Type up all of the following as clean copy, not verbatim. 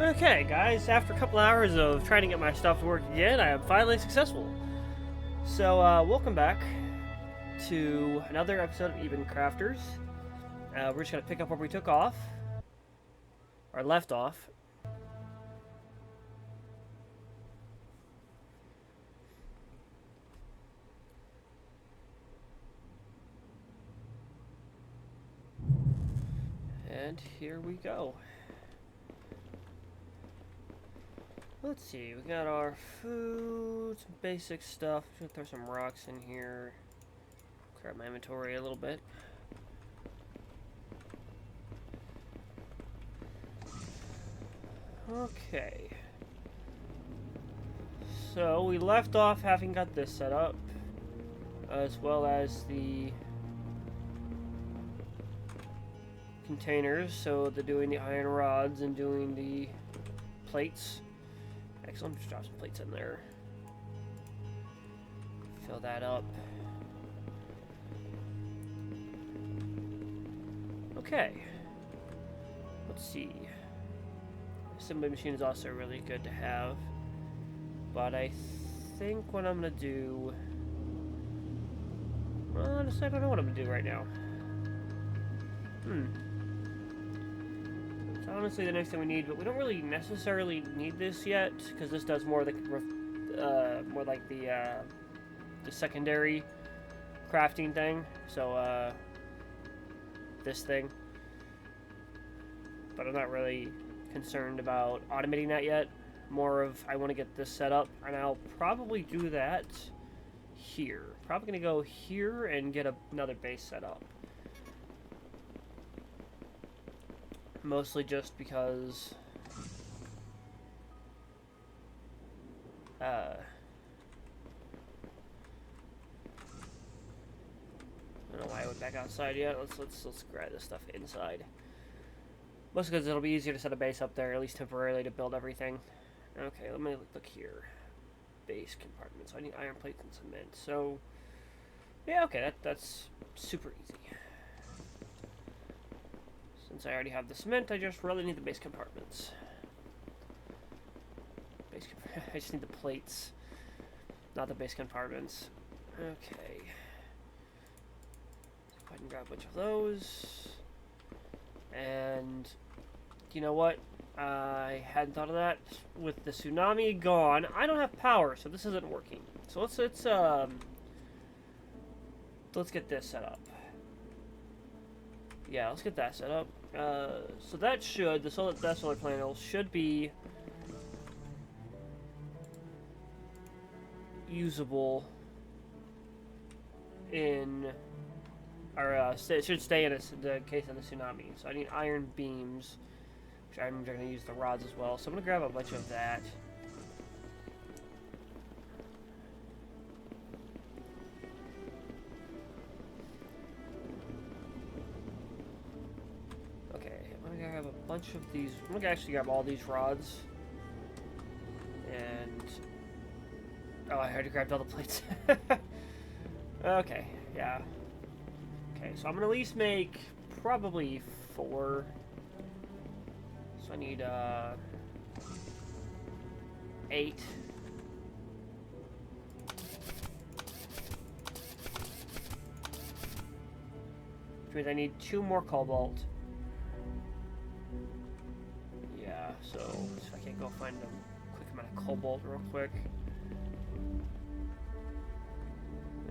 Okay, guys, after a couple hours of trying to get my stuff to work again, I am finally successful. So, welcome back to another episode of Even Crafters. We're just gonna pick up where we took off, or left off. And here we go. Let's see, we got our food, some basic stuff. I'm gonna throw some rocks in here. Grab my inventory a little bit. Okay. So, we left off having got this set up, as well as the containers, so they're doing the iron rods and doing the plates. Excellent, just drop some plates in there. Fill that up. Okay. Let's see. Assembly machine is also really good to have. But I think what I'm gonna do... Well, honestly, I don't know what I'm gonna do right now. It's honestly the next thing we need, but we don't really necessarily need this yet, because this does more like the secondary crafting thing. So, this thing. But I'm not really concerned about automating that yet. More of, I want to get this set up, and I'll probably do that here. Probably going to go here and get another base set up. Mostly just because I don't know why I went back outside yet. Let's grab this stuff inside. Mostly because it'll be easier to set a base up there, at least temporarily, to build everything. Okay, let me look here. Base compartments. I need iron plates and cement. So, yeah, okay, that's super easy. Since I already have the cement, I just really need the base compartments. I just need the plates, not the base compartments. Okay. Go ahead and grab a bunch of those. And you know what? I hadn't thought of that. With the tsunami gone, I don't have power, so this isn't working. So let's get this set up. Yeah, let's get that set up. So that should, that solar panel should be usable in, or it should stay in the case of the tsunami. So I need iron beams, which I'm going to use the rods as well. So I'm going to grab a bunch of that. Bunch of these. I'm gonna actually grab all these rods. And oh, I already grabbed all the plates. Okay, yeah. Okay, so I'm gonna at least make probably 4. So I need 8. Which means I need 2 more cobalt. So I can go find a quick amount of cobalt real quick.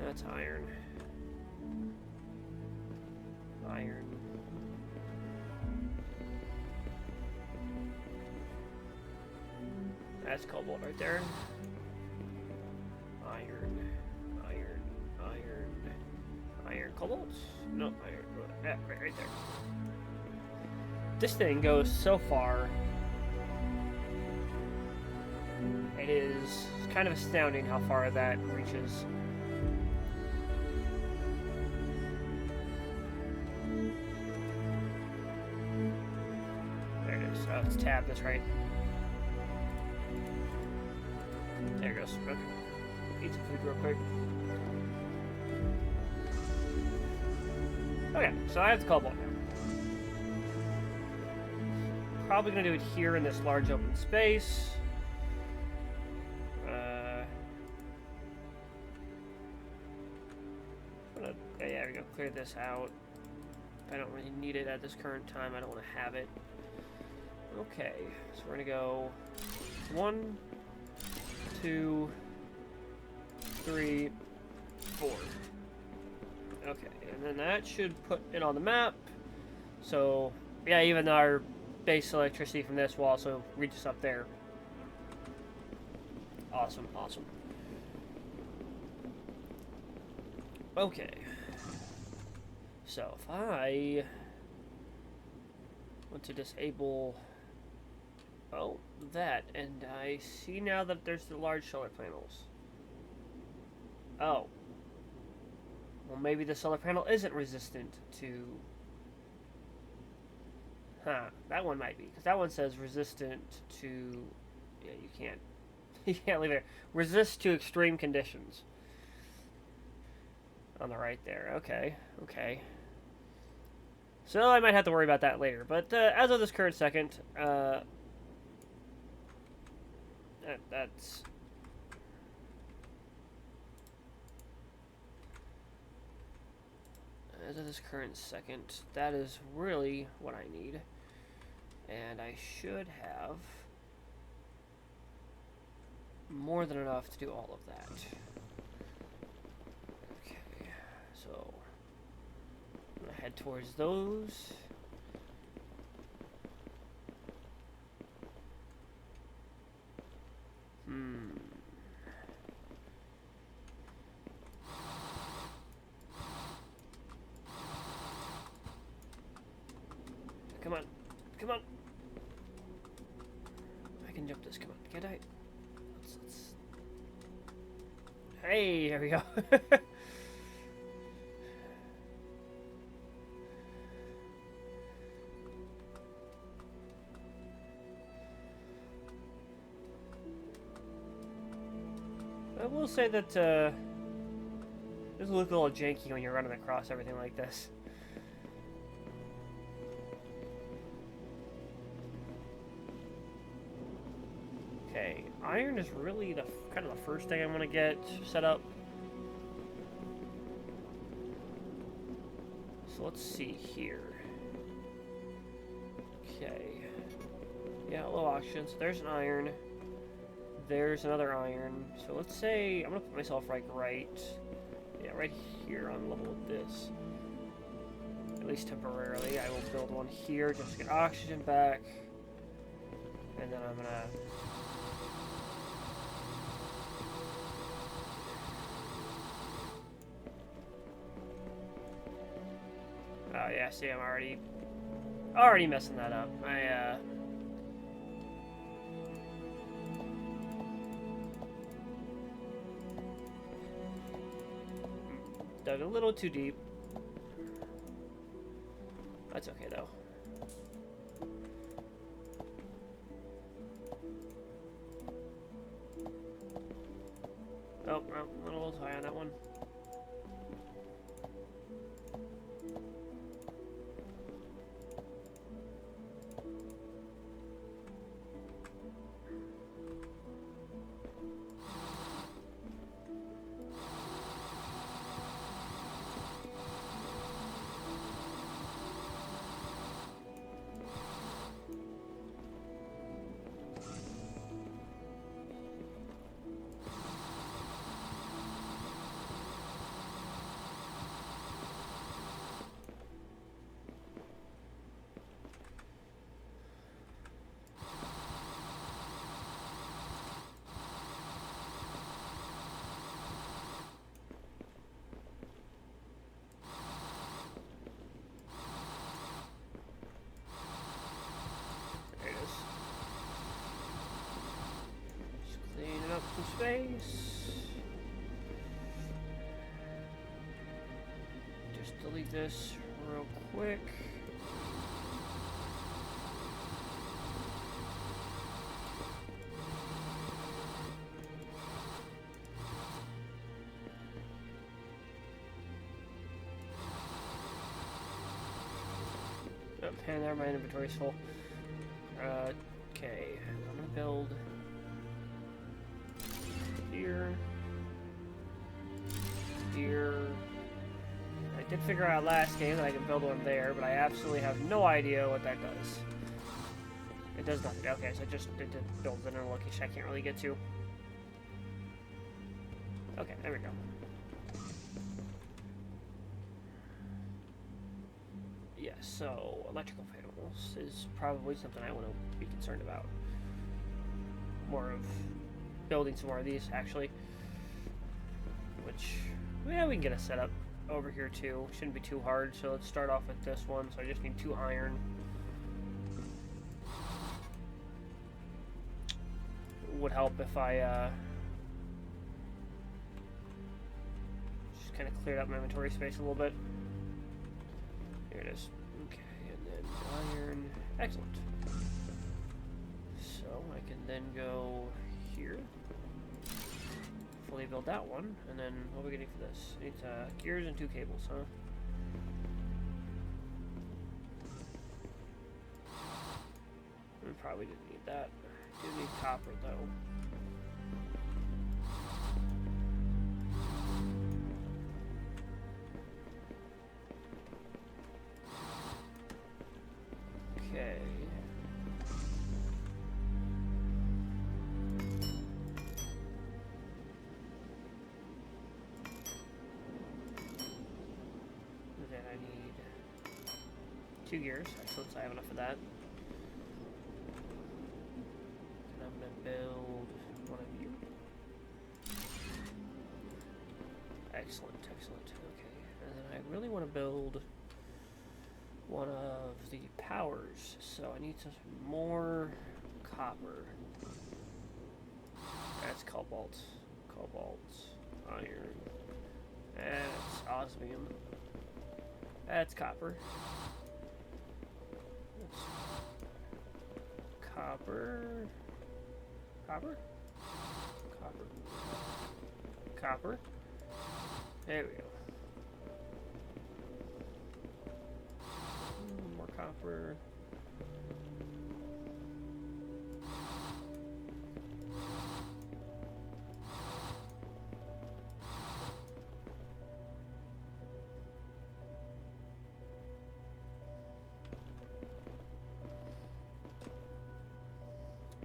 That's iron. Iron. That's cobalt right there. Iron. Iron. Iron. Iron. Cobalt? No, iron. Yeah, right there. This thing goes so far. It is kind of astounding how far that reaches. There it is. Oh, let's tab this right. There it goes. Okay. Eat some food real quick. Okay, so I have the cobalt now. probably going to do it here in this large open space. Yeah, we go. Clear this out. I don't really need it at this current time. I don't want to have it. Okay, so we're going to go 1, 2, 3, 4. Okay, and then that should put it on the map. So, yeah, even our base electricity from this will also reach us up there. Awesome, awesome. Okay. So, if I want to disable, that, and I see now that there's the large solar panels. Oh. Well, maybe the solar panel isn't resistant to... that one might be, because that one says resistant to... Yeah, you can't. You can't leave it. Resist to extreme conditions. On the right there. Okay, okay. So I might have to worry about that later. But as of this current second, that's... As of this current second, that is really what I need. And I should have more than enough to do all of that. Okay, so I'm gonna head towards those. Come on. Come on. I can jump this. Come on. Can't I? Let's... Hey, here we go. I will say that this will look a little janky when you're running across everything like this. Okay, iron is really the kind of the first thing I'm gonna get set up. So let's see here. Okay. Yeah, low oxygen. So there's an iron. There's another iron. So let's say I'm gonna put myself right right here on level with this. At least temporarily. I will build one here just to get oxygen back. And then I'm gonna... Oh yeah, see, I'm already messing that up. Dug a little too deep. That's okay though. Oh, a little high on that one. Some space. Just delete this real quick. Oh, and there my inventory's full. Okay, I'm gonna build here, here. I did figure out last game that I can build one there, but I absolutely have no idea what that does. It does nothing. Okay, so it just builds in a location I can't really get to. Okay, there we go. Yeah, so electrical panels is probably something I want to be concerned about. More of building some more of these, actually. Which, yeah, we can get a setup over here too. Shouldn't be too hard, so let's start off with this one. So I just need 2 iron. Would help if I just kind of cleared up my inventory space a little bit. Here it is. Okay, and then iron. Excellent. So I can then go here. Fully build that one, and then what are we getting for this? It's gears and 2 cables, huh? We probably didn't need that. Do need copper though. Okay. Then I need 2 gears. Excellent, so I have enough of that. And I'm gonna build one of you. Excellent, excellent. Okay. And then I really want to build one of the powers, so I need some more copper. That's cobalt, iron, that's osmium, that's copper, that's copper, there we go. More copper.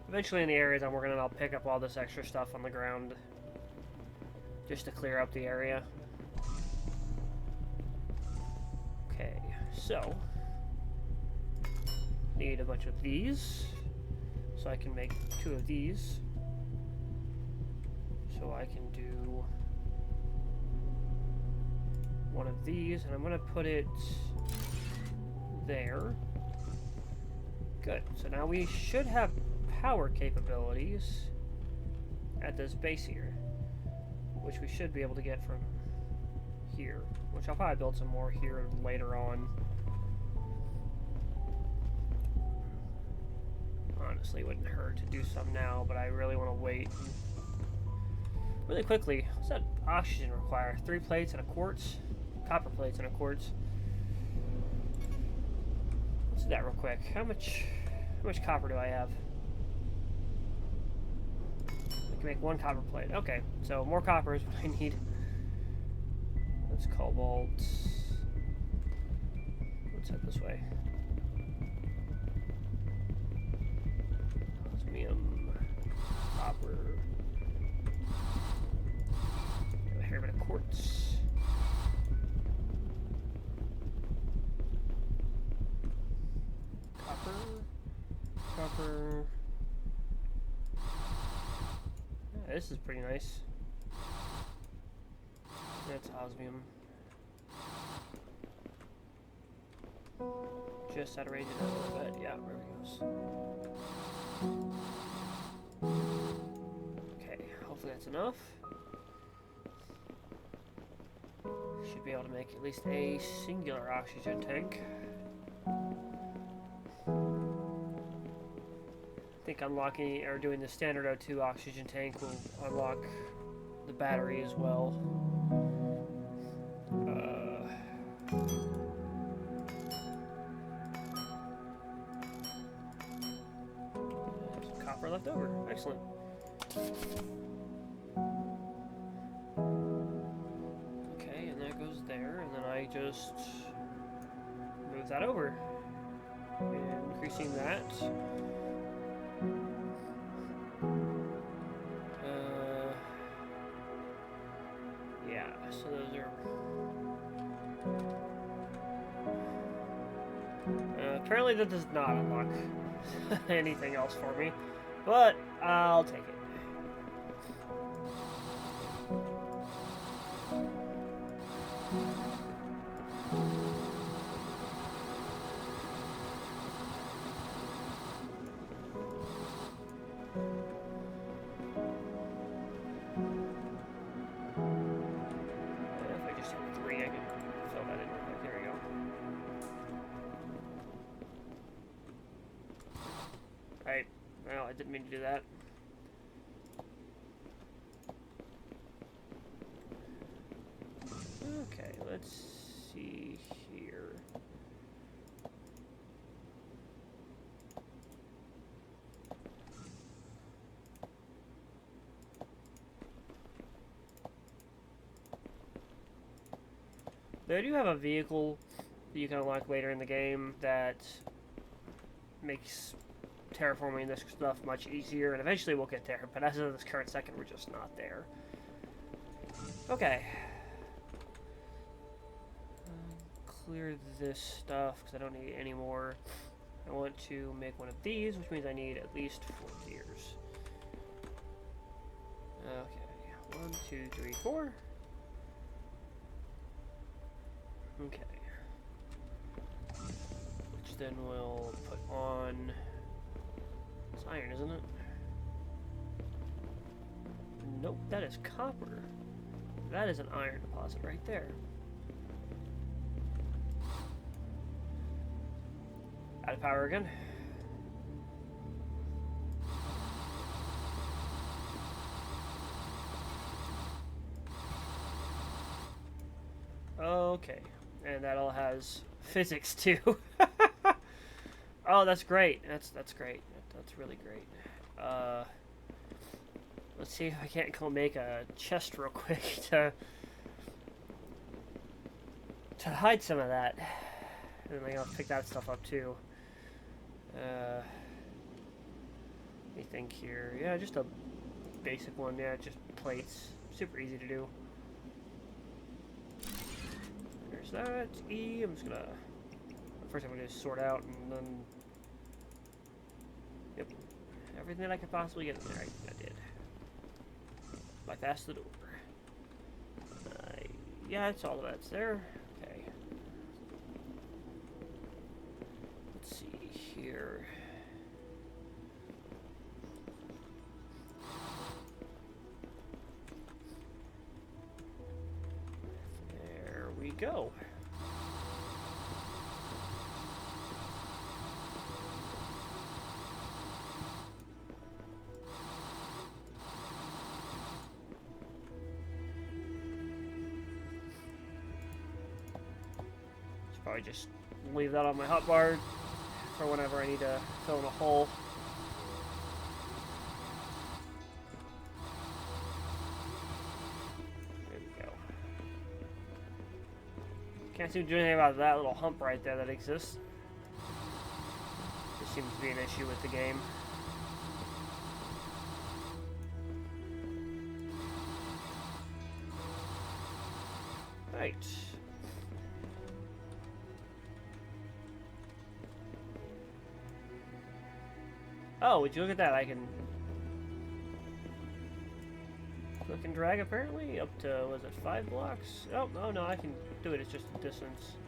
Eventually in the areas I'm working on, I'll pick up all this extra stuff on the ground just to clear up the area. Okay, so need a bunch of these, so I can make 2 of these. So I can do one of these, and I'm gonna put it there. Good, so now we should have power capabilities at this base here, which we should be able to get from here, which I'll probably build some more here later on. Honestly, it wouldn't hurt to do some now, but I really want to wait. Really quickly, what's that oxygen require? 3 plates and a quartz? Copper plates and a quartz. Let's do that real quick. How much copper do I have? I can make 1 copper plate. Okay, so more copper is what I need. That's cobalt. Let's head this way. Osmium, copper, a hair bit of quartz. Copper. Yeah, this is pretty nice. That's osmium. Just out of range a little bit. Yeah, there it goes. Okay, hopefully that's enough. Should be able to make at least a singular oxygen tank. I think unlocking or doing the standard O2 oxygen tank will unlock the battery as well. copper left over. Excellent. Okay, and that goes there, and then I just move that over. And increasing that. Yeah, so those are... apparently that does not unlock anything else for me, but I'll take it. If I just hit 3, I can fill that in. There we go. Right. Well, I didn't mean to do that. Okay, let's see here. They do have a vehicle that you can unlock later in the game that makes terraforming this stuff much easier, and eventually we'll get there, but as of this current second, we're just not there. Okay. Clear this stuff, because I don't need any more. I want to make one of these, which means I need at least 4 gears. Okay. 1, 2, 3, 4. Okay. Which then we'll put on... It's iron, isn't it? Nope, that is copper. That is an iron deposit right there. Out of power again. Okay, and that all has physics too. Oh, that's great. That's great. That's really great. Let's see if I can't go make a chest real quick to hide some of that. And then I'll pick that stuff up too. Let me think here. Yeah, just a basic one. Yeah, just plates. Super easy to do. There's that. E. I'm just gonna... First I'm gonna sort out and then... Yep. Everything that I could possibly get in there, I did. Bypass the door. Yeah, it's all that's there. Okay. Let's see here. There we go. Probably just leave that on my hotbar for whenever I need to fill in a hole. There we go. Can't seem to do anything about that little hump right there that exists. This seems to be an issue with the game. Right. Oh, would you look at that? I can click and drag apparently up to, was it 5 blocks? Oh, no, I can do it. It's just a distance.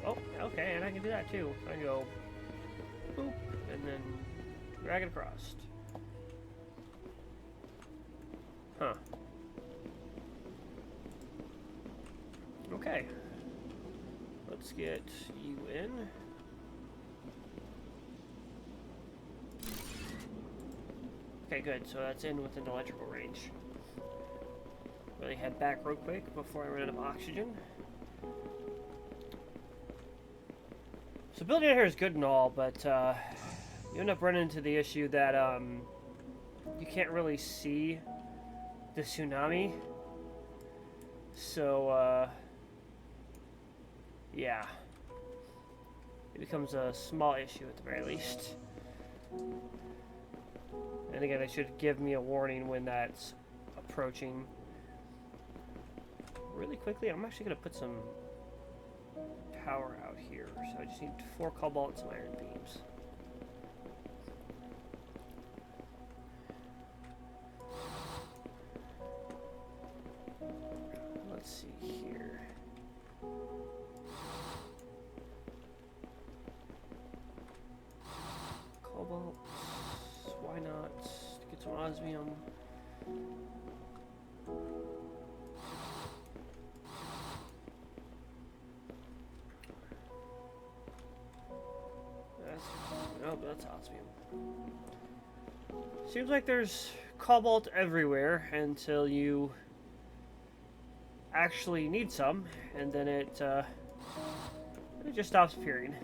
Oh, okay, and I can do that too. I can go boop and then drag it across. Huh. Okay. Let's get you in. Okay, good. So that's in within electrical range. really head back real quick before I run out of oxygen. So building out here is good and all, but you end up running into the issue that you can't really see the tsunami. So yeah, it becomes a small issue at the very least. And again, it should give me a warning when that's approaching. Really quickly, I'm actually going to put some power out here. So I just need 4 cobalt and some iron beams. Let's see here. Cobalt. Why not? Get some osmium. That's osmium. Seems like there's cobalt everywhere until you actually need some, and then it just stops appearing.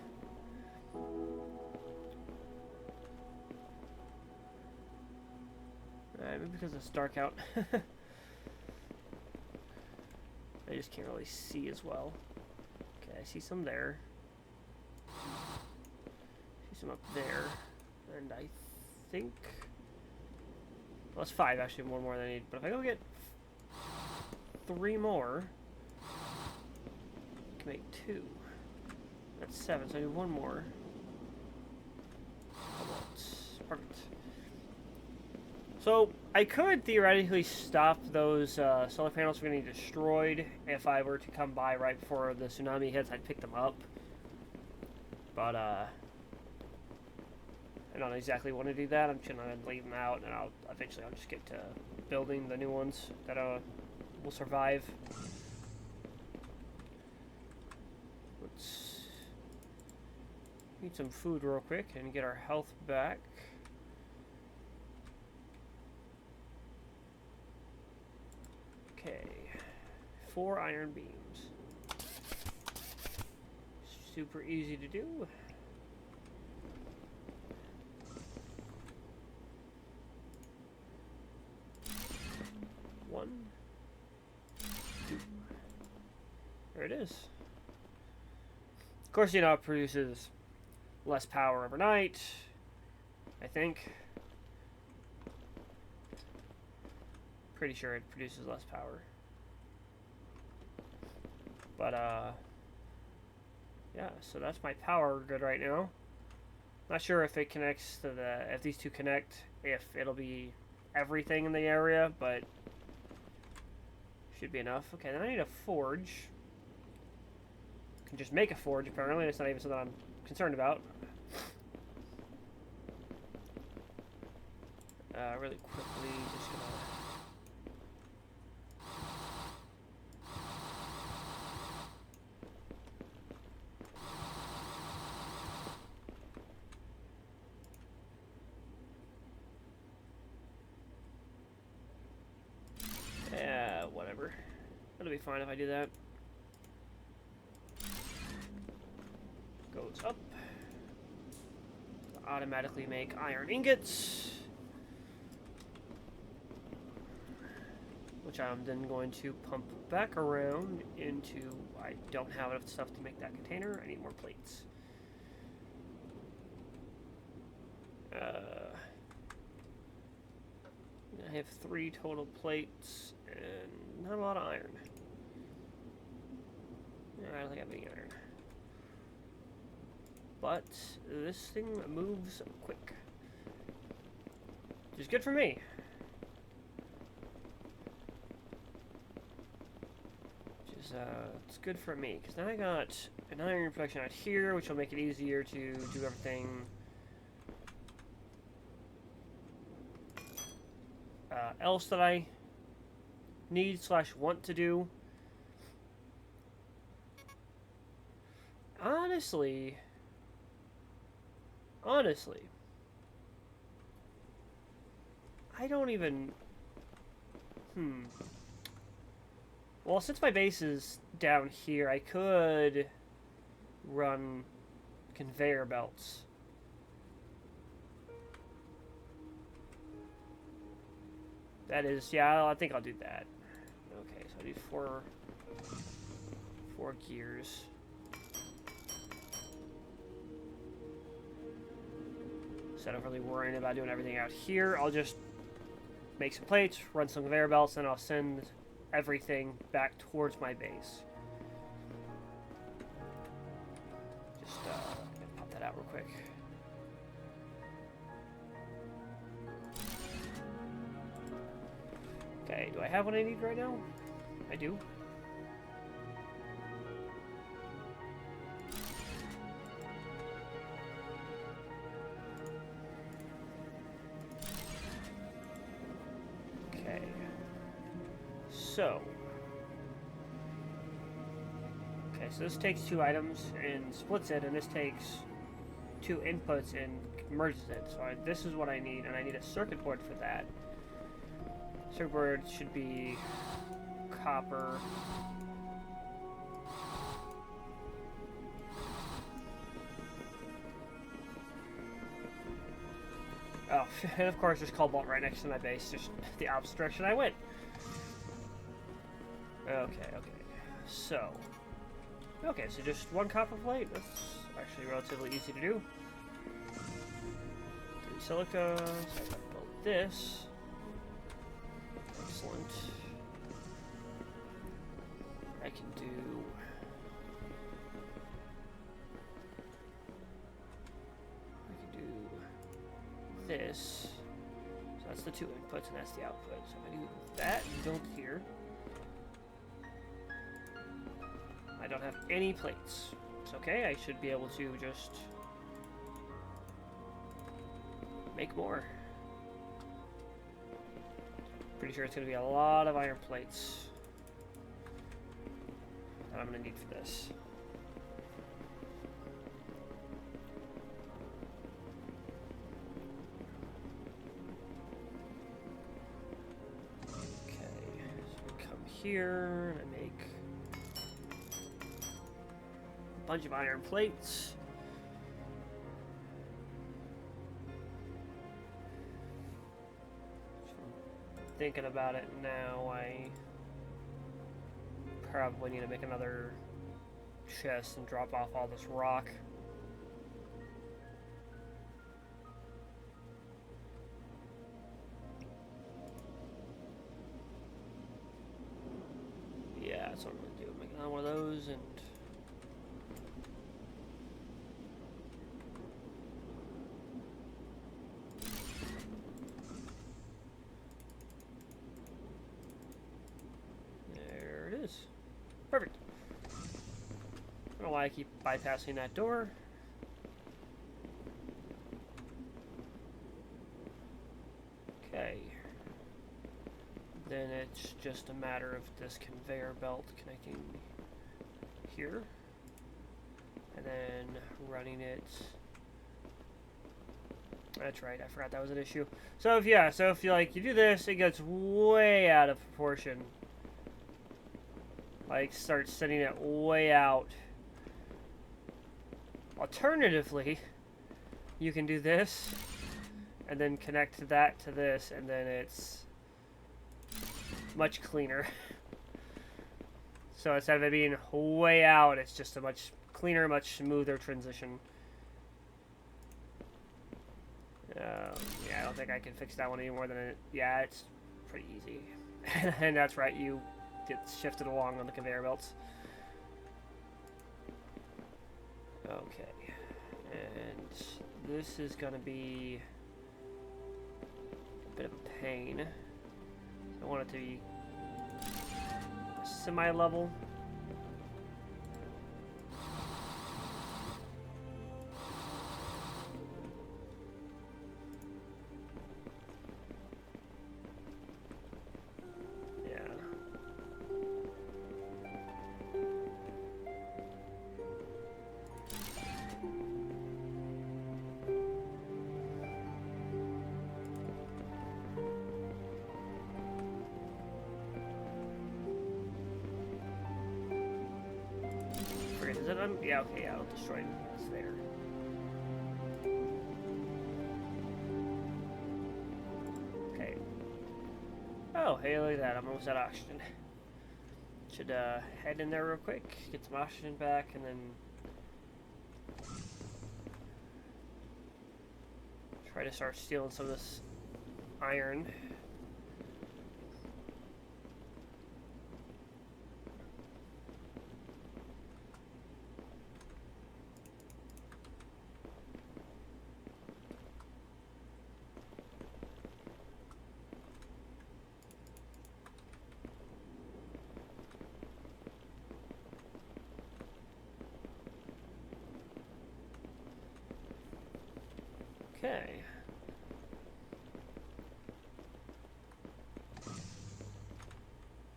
Maybe because it's dark out. I just can't really see as well. Okay, I see some there. See some up there. And I think... well, that's 5 actually, one more than I need. But if I go get 3 more, I can make 2. That's 7, so I need 1 more. Perfect. So, I could theoretically stop those solar panels from getting destroyed if I were to come by right before the tsunami hits. I'd pick them up. But, I don't exactly want to do that. I'm just going to leave them out, and eventually I'll just get to building the new ones that will survive. Let's eat some food real quick and get our health back. Okay, 4 iron beams. Super easy to do. One, 2. There it is. Of course, you know, it produces less power overnight, I think. Pretty sure it produces less power. But, yeah, so that's my power good right now. Not sure if it connects to if these two connect, if it'll be everything in the area, but should be enough. Okay, then I need a forge. Can just make a forge, apparently. That's not even something I'm concerned about. Really quickly, just gonna... yeah, whatever. That'll be fine if I do that. Goes up. Automatically make iron ingots. Which I'm then going to pump back around into... I don't have enough stuff to make that container. I need more plates. I have 3 total plates and not a lot of iron. I don't think I have any iron. But this thing moves quick. Which is good for me. It's good for me, because now I got an iron production out here, which will make it easier to do everything else that I need / want to do. Honestly, I don't even... Well, since my base is down here, I could run conveyor belts. That is, yeah, I think I'll do that. Okay, so I need four gears. Instead of really worrying about doing everything out here, I'll just make some plates, run some conveyor belts, and I'll send everything back towards my base. Just pop that out real quick. Okay, do I have what I need right now? I do. Okay. So. Okay, so this takes 2 items and splits it, and this takes 2 inputs and merges it. So this is what I need, and I need a circuit board for that. Circuit board should be copper. Oh, and of course there's cobalt right next to my base, just the opposite direction I went. Okay. So just 1 copper plate. That's actually relatively easy to do. 3 silica. So I gotta build this. Excellent. I can do this. So that's the 2 inputs and that's the output. So if I do that and build here, I don't have any plates. It's okay, I should be able to just make more. Pretty sure it's going to be a lot of iron plates that I'm going to need for this. Okay, so we come here and I make a bunch of iron plates. Thinking about it now, I probably need to make another chest and drop off all this rock. Yeah, that's what I'm gonna do. Make another one of those and perfect. I don't know why I keep bypassing that door. Okay. Then it's just a matter of this conveyor belt connecting here. And then running it. That's right, I forgot that was an issue. So if you do this, it gets way out of proportion. Like, start sending it way out. Alternatively, you can do this, and then connect that to this, and then it's much cleaner. So instead of it being way out, it's just a much cleaner, much smoother transition. Yeah, I don't think I can fix that one any more than it. Yeah, it's pretty easy. And that's right, you get shifted along on the conveyor belts. Okay, and this is gonna be a bit of a pain. I want it to be semi-level. Is it yeah, okay, yeah, I'll destroy it. It's there. Okay. Oh, hey, look at that. I'm almost out of oxygen. Should head in there real quick, get some oxygen back, and then try to start stealing some of this iron. Okay.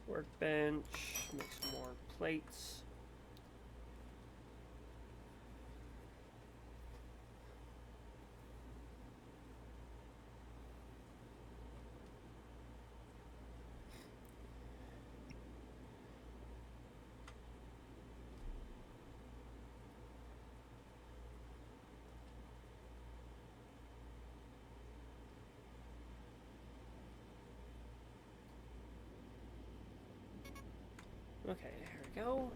Workbench, make some more plates. Okay, here we go.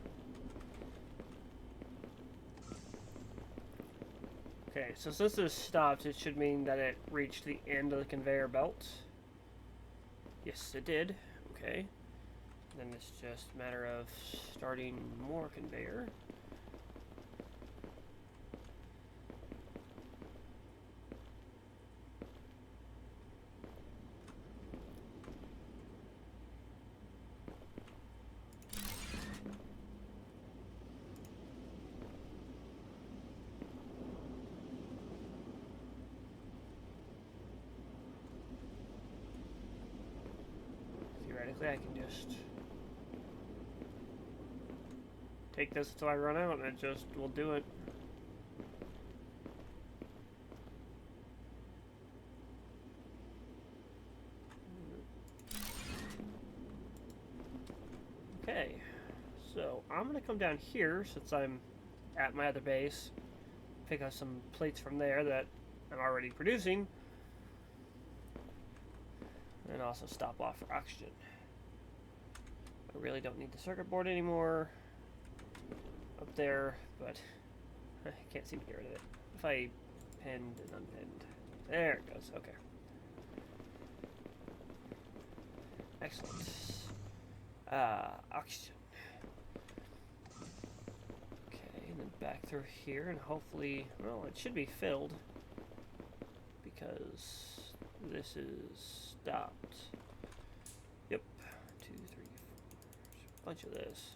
Okay, so since this stopped, it should mean that it reached the end of the conveyor belt. Yes, it did. Okay. Then it's just a matter of starting more conveyor. Theoretically, I can just take this until I run out, and it just will do it. Okay, so I'm gonna come down here since I'm at my other base, pick up some plates from there that I'm already producing, and also stop off for oxygen. I really don't need the circuit board anymore up there, but I can't seem to get rid of it. If I pinned and unpinned. There it goes, okay. Excellent. Oxygen. Okay, and then back through here, and hopefully, well, it should be filled because this is stopped. Yep, 2, 3, 4. There's a bunch of this.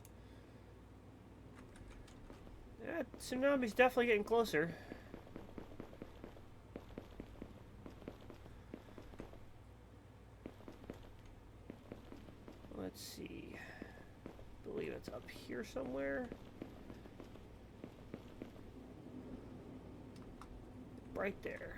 Yeah, tsunami's definitely getting closer. Let's see. I believe it's up here somewhere. Right there.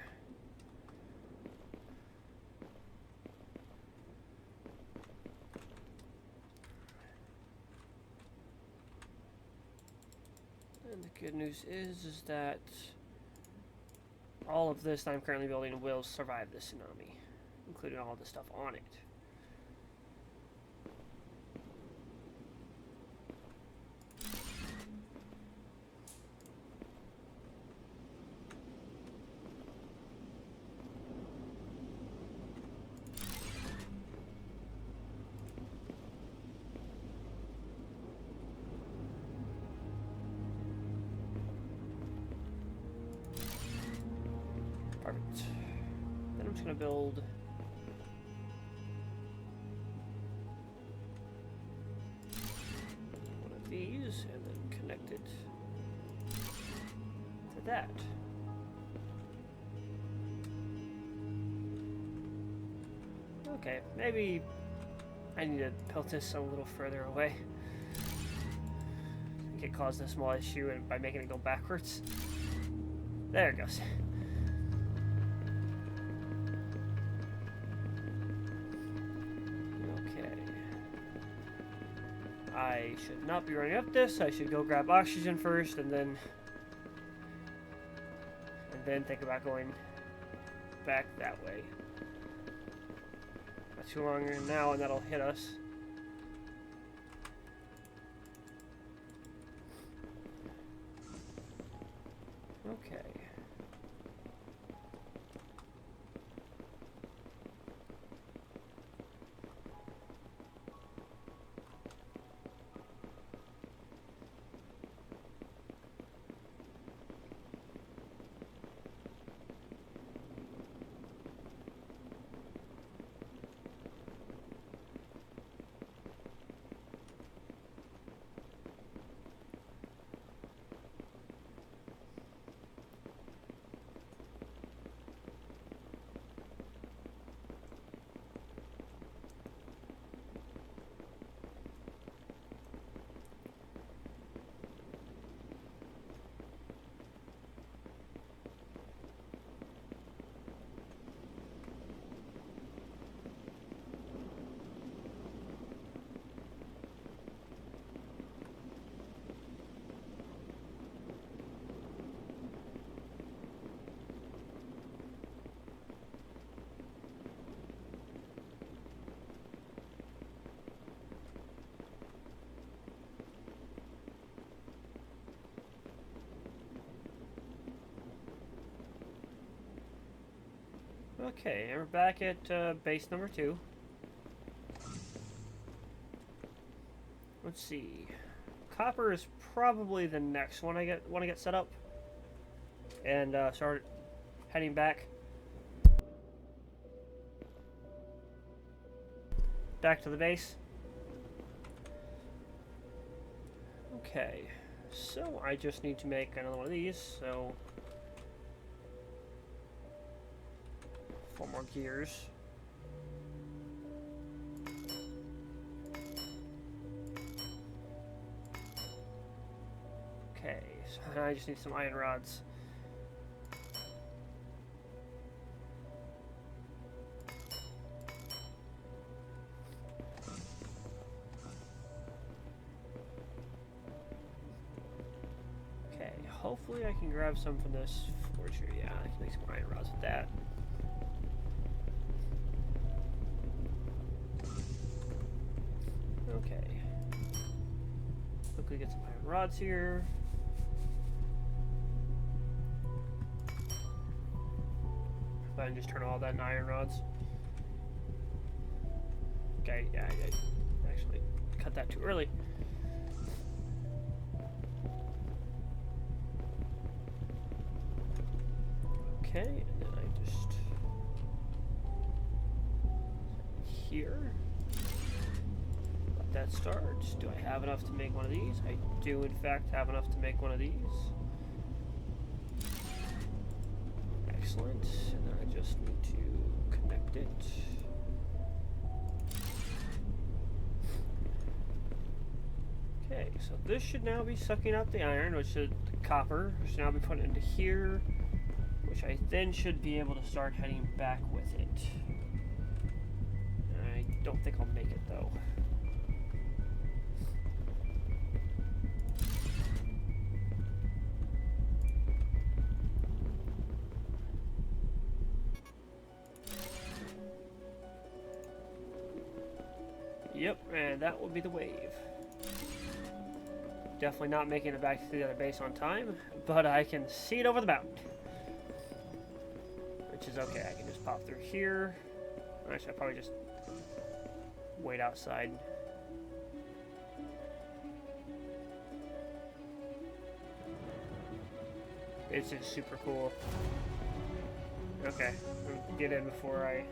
And the good news is that all of this I'm currently building will survive the tsunami, including all the stuff on it. Perfect. Then I'm just going to build one of these and then connect it to that. Okay, maybe I need to build this a little further away. I think it caused a small issue by making it go backwards. There it goes. I should not be running up this. I should go grab oxygen first and then think about going back that way. Not too long now and that'll hit us. Okay. Okay, and we're back at base number 2. Let's see. Copper is probably the next one I want to get set up and start heading back to the base. Okay, so I just need to make another one of these. So 4 more gears. Okay, so I just need some iron rods. Okay, hopefully I can grab some from this forge here. Yeah, I can make some iron rods with that. Okay. Quickly get some iron rods here. And just turn all that in iron rods. Okay, yeah, I actually cut that too early. Okay, and then I just here. Let that start. Do I have enough to make one of these? I do in fact have enough to make one of these. Excellent. And then I just need to connect it. Okay, so this should now be sucking out the iron, which should the copper should now be put into here, which I then should be able to start heading back with it. I don't think I'll make it though. Yep, and that will be the wave. Definitely not making it back to the other base on time, but I can see it over the mountain. Which is okay, I can just pop through here. Actually, I'll probably just wait outside. It's just super cool. Okay, we'll get in before I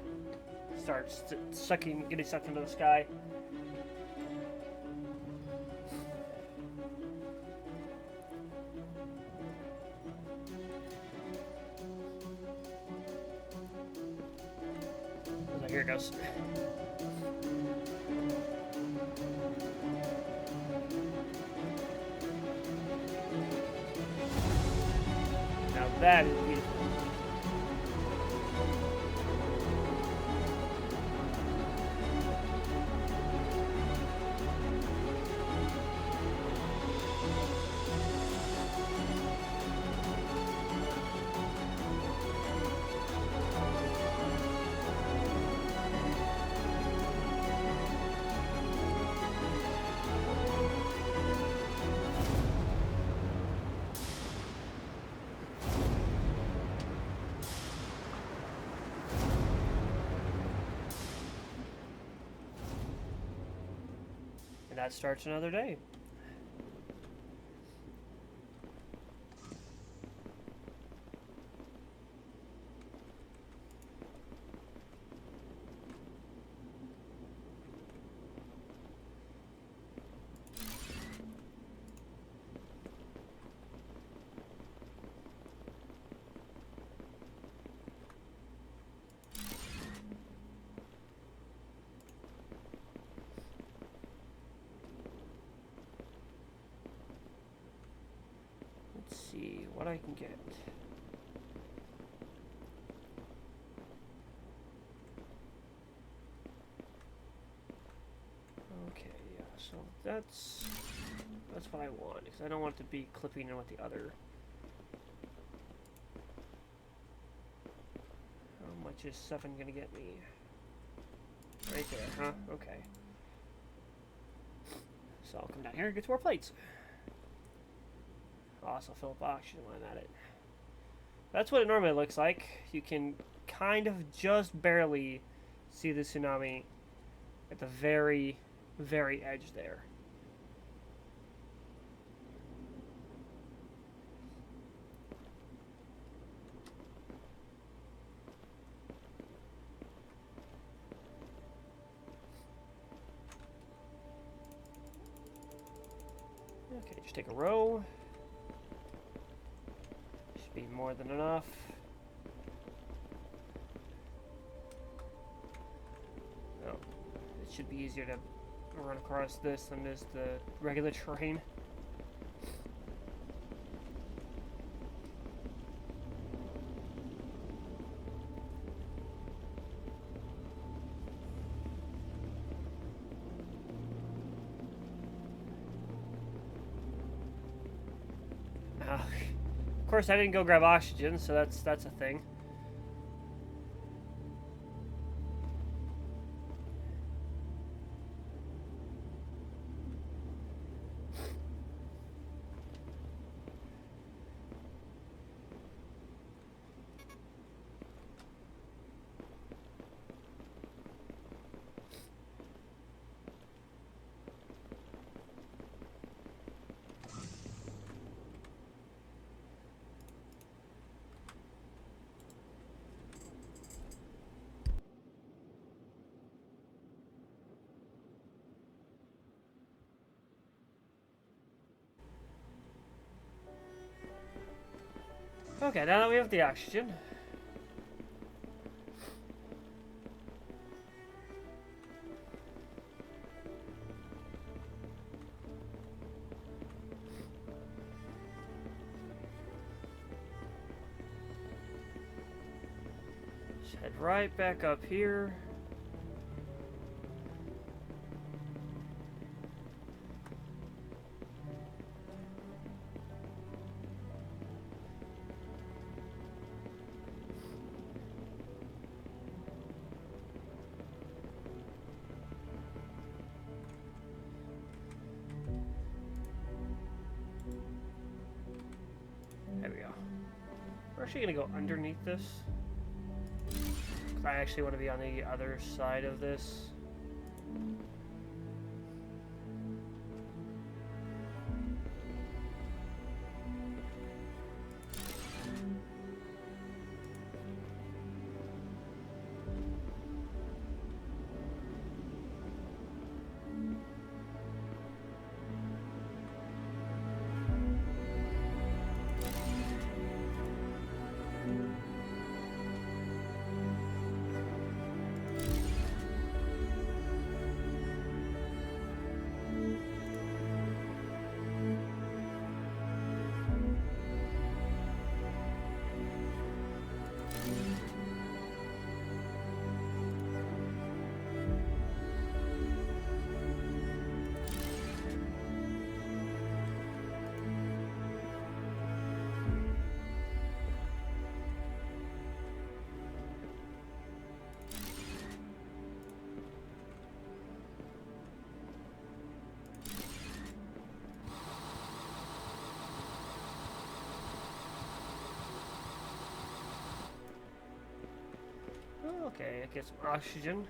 start getting sucked into the sky. Here it goes. Now that is beautiful. And that starts another day. Let's see what I can get. Okay, yeah, so that's what I want, because I don't want to be clipping in with the other. How much is 7 gonna get me? Right there, huh? Okay. So I'll come down here and get some more plates. Also fill up oxygen line at it. That's what it normally looks like. You can kind of just barely see the tsunami at the very, very edge there. Okay, just take a row. Should be more than enough. Oh, it should be easier to run across this than is the regular terrain. Of course, I didn't go grab oxygen, so that's a thing. Okay, now that we have the oxygen. Just head right back up here. There we go. We're actually gonna go underneath this. I actually want to be on the other side of this. Okay, get some oxygen.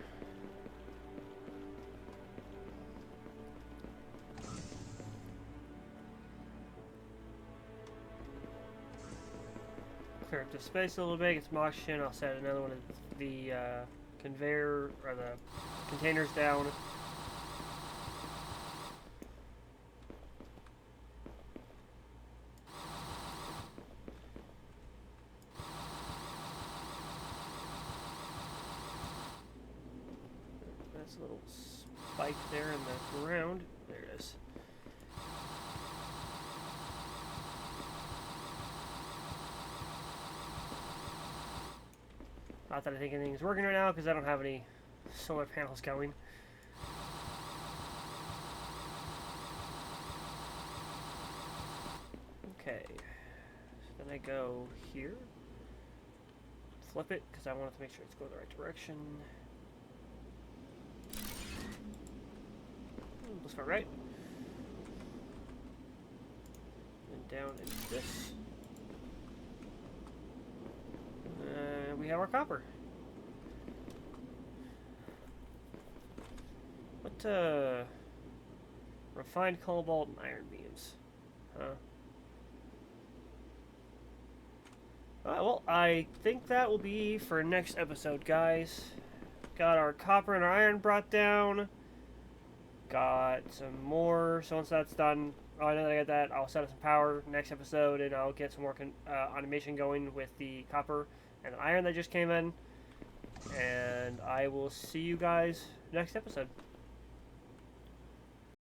clear up the space a little bit, get some oxygen. I'll set another one of the conveyor, or the containers down. That's a little spike there in the ground. There it is. Not that I think anything's working right now, because I don't have any solar panels going. Okay. So then I go here. Flip it, because I want it to make sure it's going the right direction. Looks about right. And down into this. We have our copper. What, refined cobalt and iron beams. Huh. Alright, well, I think that will be for next episode, guys. Got our copper and our iron brought down. Got some more. So once that's done, I know that I got that. I'll set up some power next episode, and I'll get some more automation going with the copper and the iron that just came in. And I will see you guys next episode.